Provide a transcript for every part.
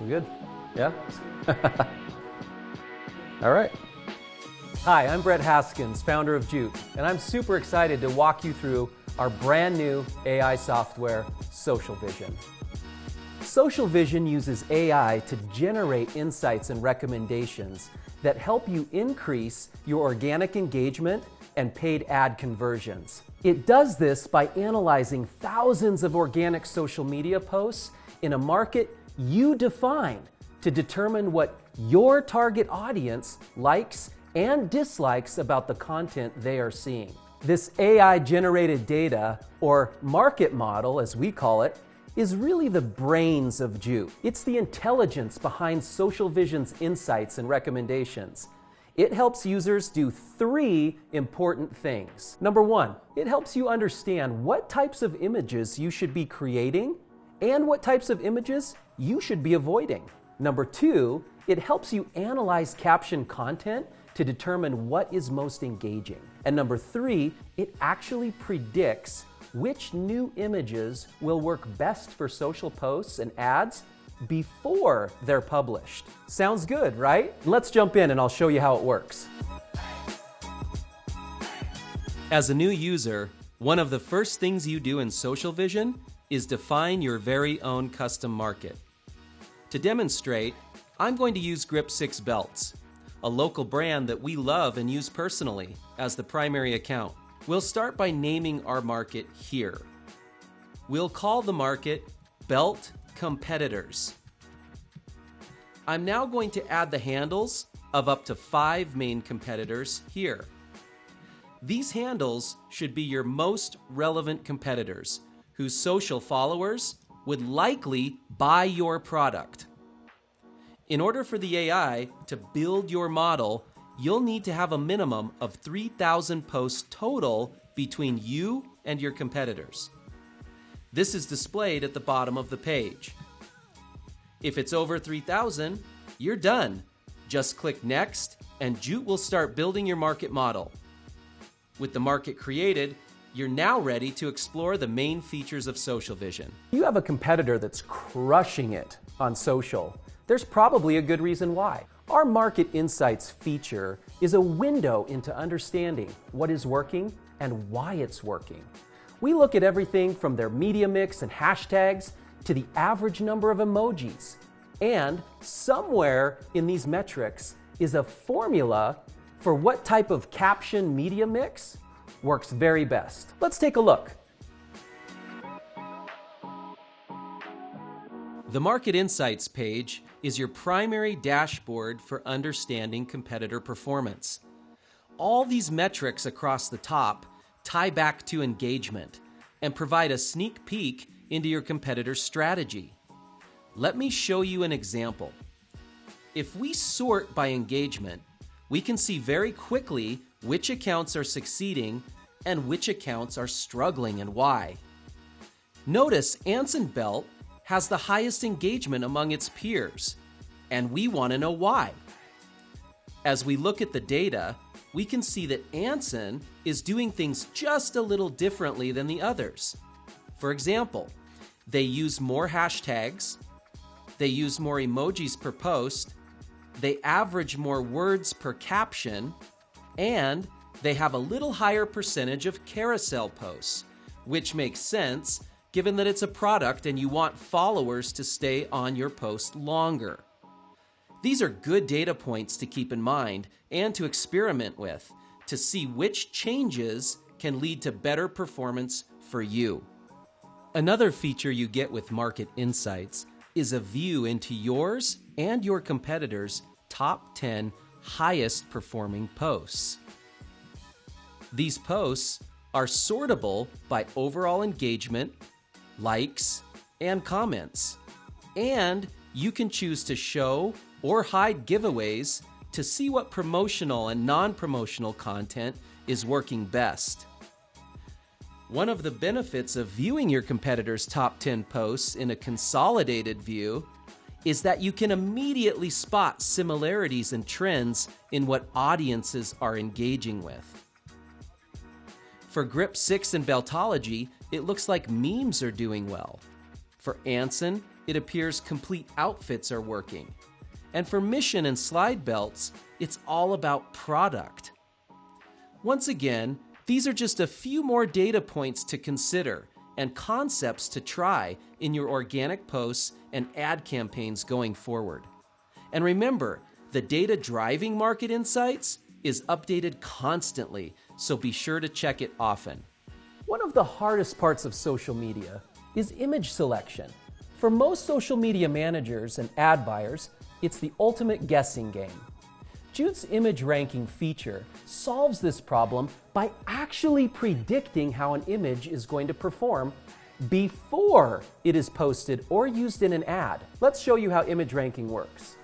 We good? Yeah? All right. Hi, I'm Brett Haskins, founder of Joot, and I'm super excited to walk you through our brand new AI software, Social Vision. Social Vision uses AI to generate insights and recommendations that help you increase your organic engagement and paid ad conversions. It does this by analyzing thousands of organic social media posts in a market you define to determine what your target audience likes and dislikes about the content they are seeing. This AI-generated data, or market model as we call it, is really the brains of Joot. It's the intelligence behind Social Vision's insights and recommendations. It helps users do 3 important things. Number 1, it helps you understand what types of images you should be creating and what types of images you should be avoiding. Number 2, it helps you analyze caption content to determine what is most engaging. And number 3, it actually predicts which new images will work best for social posts and ads before they're published. Sounds good, right? Let's jump in and I'll show you how it works. As a new user, one of the first things you do in Social Vision is define your very own custom market. To demonstrate, I'm going to use Grip 6 belts, a local brand that we love and use personally, as the primary account. We'll start by naming our market here. We'll call the market Belt Competitors. I'm now going to add the handles of up to 5 main competitors here. These handles should be your most relevant competitors whose social followers would likely buy your product. In order for the AI to build your model, you'll need to have a minimum of 3,000 posts total between you and your competitors. This is displayed at the bottom of the page. If it's over 3,000, you're done. Just click Next, and Joot will start building your market model. With the market created, you're now ready to explore the main features of Social Vision. You have a competitor that's crushing it on social. There's probably a good reason why. Our Market Insights feature is a window into understanding what is working and why it's working. We look at everything from their media mix and hashtags to the average number of emojis. And somewhere in these metrics is a formula for what type of caption media mix works very best. Let's take a look. The Market Insights page is your primary dashboard for understanding competitor performance. All these metrics across the top tie back to engagement and provide a sneak peek into your competitor's strategy. Let me show you an example. If we sort by engagement, we can see very quickly which accounts are succeeding and which accounts are struggling and why. Notice Anson Belt has the highest engagement among its peers, and we want to know why. As we look at the data, we can see that Anson is doing things just a little differently than the others. For example, they use more hashtags, they use more emojis per post, they average more words per caption, and they have a little higher percentage of carousel posts, which makes sense given that it's a product and you want followers to stay on your post longer. These are good data points to keep in mind and to experiment with to see which changes can lead to better performance for you. Another feature you get with Market Insights is a view into yours and your competitors' top 10 highest performing posts. These posts are sortable by overall engagement, likes, and comments. And you can choose to show or hide giveaways to see what promotional and non-promotional content is working best. One of the benefits of viewing your competitors' top 10 posts in a consolidated view is that you can immediately spot similarities and trends in what audiences are engaging with. For Grip 6 and Beltology, it looks like memes are doing well. For Anson, it appears complete outfits are working. And for mission and slide belts, it's all about product. Once again, these are just a few more data points to consider and concepts to try in your organic posts and ad campaigns going forward. And remember, the data driving market insights is updated constantly, so be sure to check it often. One of the hardest parts of social media is image selection. For most social media managers and ad buyers, it's the ultimate guessing game. Joot's image ranking feature solves this problem by actually predicting how an image is going to perform before it is posted or used in an ad. Let's show you how image ranking works.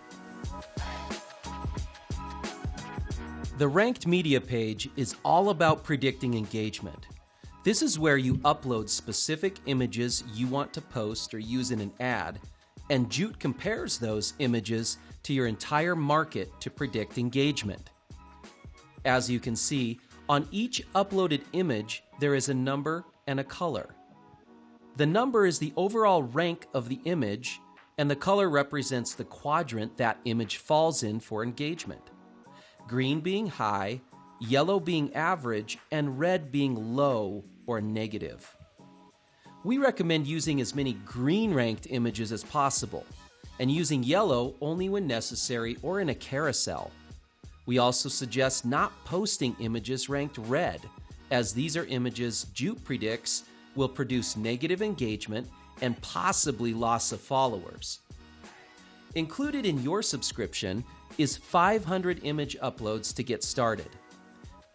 The ranked media page is all about predicting engagement. This is where you upload specific images you want to post or use in an ad, and Joot compares those images to your entire market to predict engagement. As you can see, on each uploaded image, there is a number and a color. The number is the overall rank of the image, and the color represents the quadrant that image falls in for engagement. Green being high, yellow being average, and red being low or negative. We recommend using as many green ranked images as possible, and using yellow only when necessary or in a carousel. We also suggest not posting images ranked red, as these are images Joot predicts will produce negative engagement and possibly loss of followers. Included in your subscription is 500 image uploads to get started.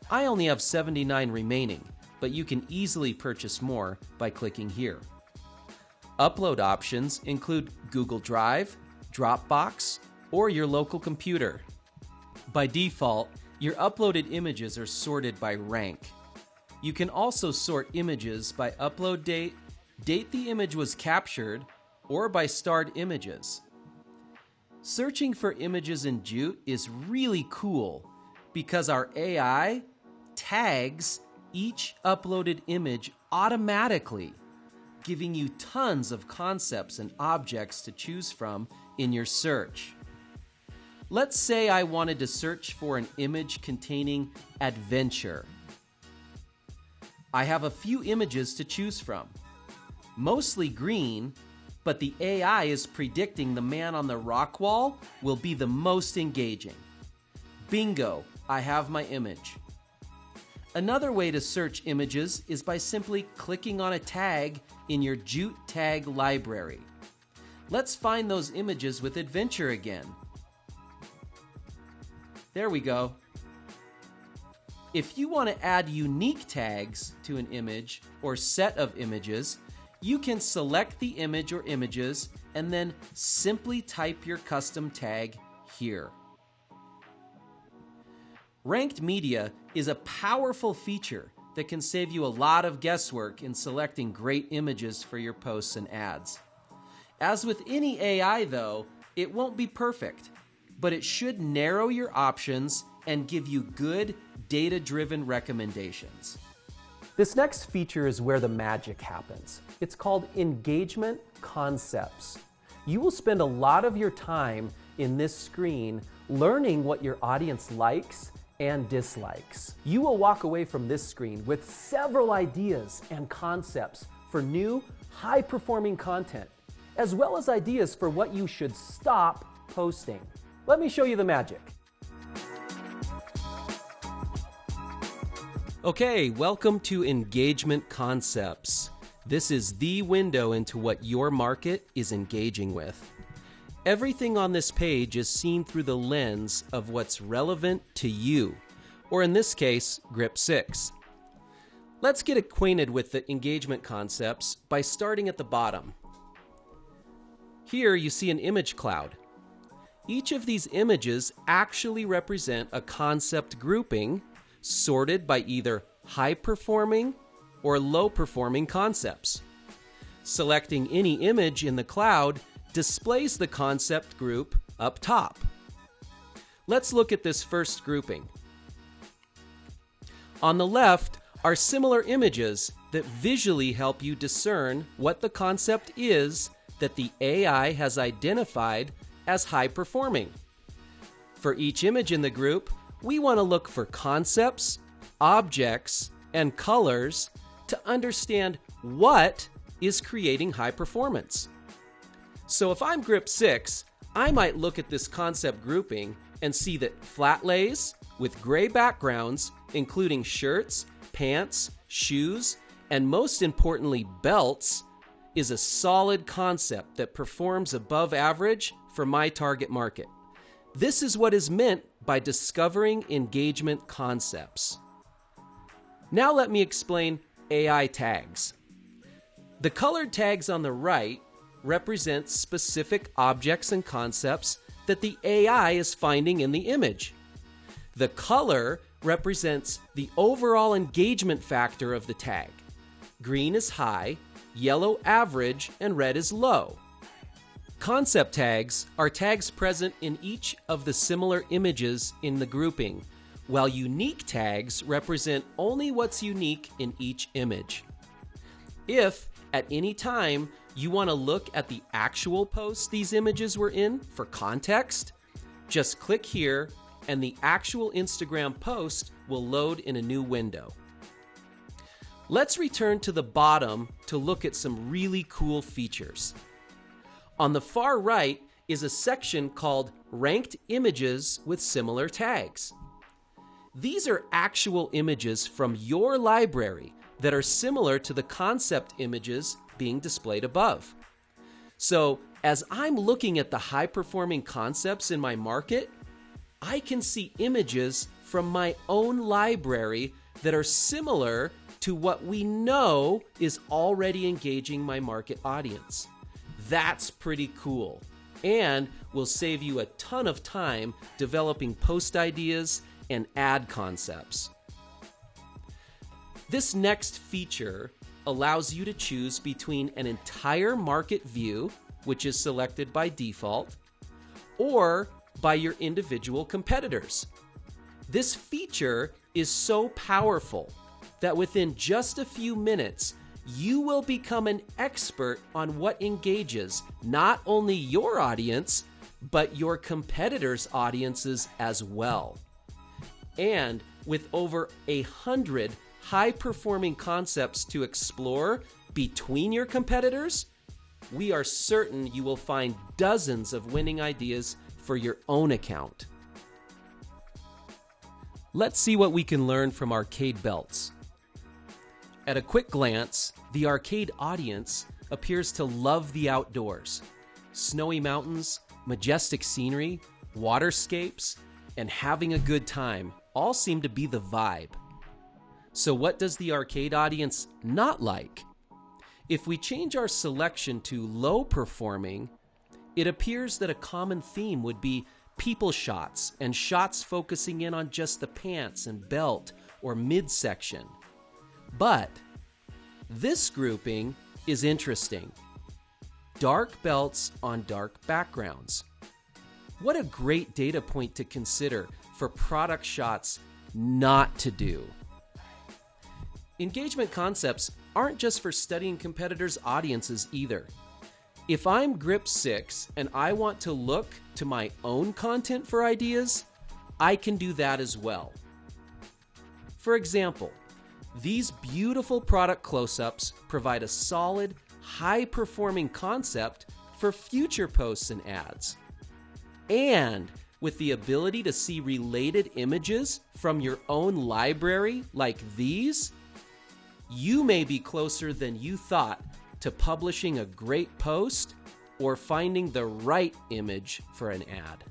I only have 79 remaining, but you can easily purchase more by clicking here. Upload options include Google Drive, Dropbox, or your local computer. By default, your uploaded images are sorted by rank. You can also sort images by upload date, date the image was captured, or by starred images. Searching for images in Joot is really cool because our AI tags each uploaded image automatically, giving you tons of concepts and objects to choose from in your search. Let's say I wanted to search for an image containing adventure. I have a few images to choose from, mostly green, but the AI is predicting the man on the rock wall will be the most engaging. Bingo, I have my image. Another way to search images is by simply clicking on a tag in your Joot tag library. Let's find those images with adventure again. There we go. If you want to add unique tags to an image or set of images, you can select the image or images and then simply type your custom tag here. Ranked media is a powerful feature that can save you a lot of guesswork in selecting great images for your posts and ads. As with any AI though, it won't be perfect, but it should narrow your options and give you good data-driven recommendations. This next feature is where the magic happens. It's called engagement concepts. You will spend a lot of your time in this screen learning what your audience likes and dislikes. You will walk away from this screen with several ideas and concepts for new, high-performing content, as well as ideas for what you should stop posting. Let me show you the magic. Okay, welcome to Engagement Concepts. This is the window into what your market is engaging with. Everything on this page is seen through the lens of what's relevant to you, or in this case, Grip 6. Let's get acquainted with the engagement concepts by starting at the bottom. Here you see an image cloud. Each of these images actually represent a concept grouping sorted by either high-performing or low-performing concepts. Selecting any image in the cloud displays the concept group up top. Let's look at this first grouping. On the left are similar images that visually help you discern what the concept is that the AI has identified as high performing. For each image in the group, we want to look for concepts, objects, and colors to understand what is creating high performance. So if I'm Grip 6, I might look at this concept grouping and see that flat lays with gray backgrounds, including shirts, pants, shoes, and most importantly, belts, is a solid concept that performs above average for my target market. This is what is meant by discovering engagement concepts. Now let me explain AI tags. The colored tags on the right represent specific objects and concepts that the AI is finding in the image. The color represents the overall engagement factor of the tag. Green is high, yellow average, and red is low. Concept tags are tags present in each of the similar images in the grouping, while unique tags represent only what's unique in each image. If, at any time, you want to look at the actual post these images were in for context, just click here and the actual Instagram post will load in a new window. Let's return to the bottom to look at some really cool features. On the far right is a section called Ranked Images with Similar Tags. These are actual images from your library that are similar to the concept images being displayed above. So, as I'm looking at the high-performing concepts in my market, I can see images from my own library that are similar to what we know is already engaging my market audience. That's pretty cool, and will save you a ton of time developing post ideas and ad concepts. This next feature allows you to choose between an entire market view, which is selected by default, or by your individual competitors. This feature is so powerful that within just a few minutes, you will become an expert on what engages not only your audience, but your competitors' audiences as well. And with over 100 high-performing concepts to explore between your competitors, we are certain you will find dozens of winning ideas for your own account. Let's see what we can learn from arcade belts. At a quick glance, the arcade audience appears to love the outdoors. Snowy mountains, majestic scenery, waterscapes, and having a good time all seem to be the vibe. So what does the arcade audience not like? If we change our selection to low performing, it appears that a common theme would be people shots and shots focusing in on just the pants and belt or midsection. But this grouping is interesting. Dark belts on dark backgrounds. What a great data point to consider for product shots not to do. Engagement concepts aren't just for studying competitors' audiences either. If I'm Grip 6 and I want to look to my own content for ideas, I can do that as well. For example, these beautiful product close-ups provide a solid, high-performing concept for future posts and ads. And with the ability to see related images from your own library like these, you may be closer than you thought to publishing a great post or finding the right image for an ad.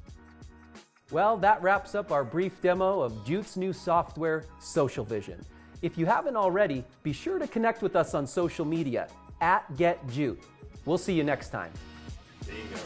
Well, that wraps up our brief demo of Joot's new software, Social Vision. If you haven't already, be sure to connect with us on social media @GetJoot. We'll see you next time. There you go.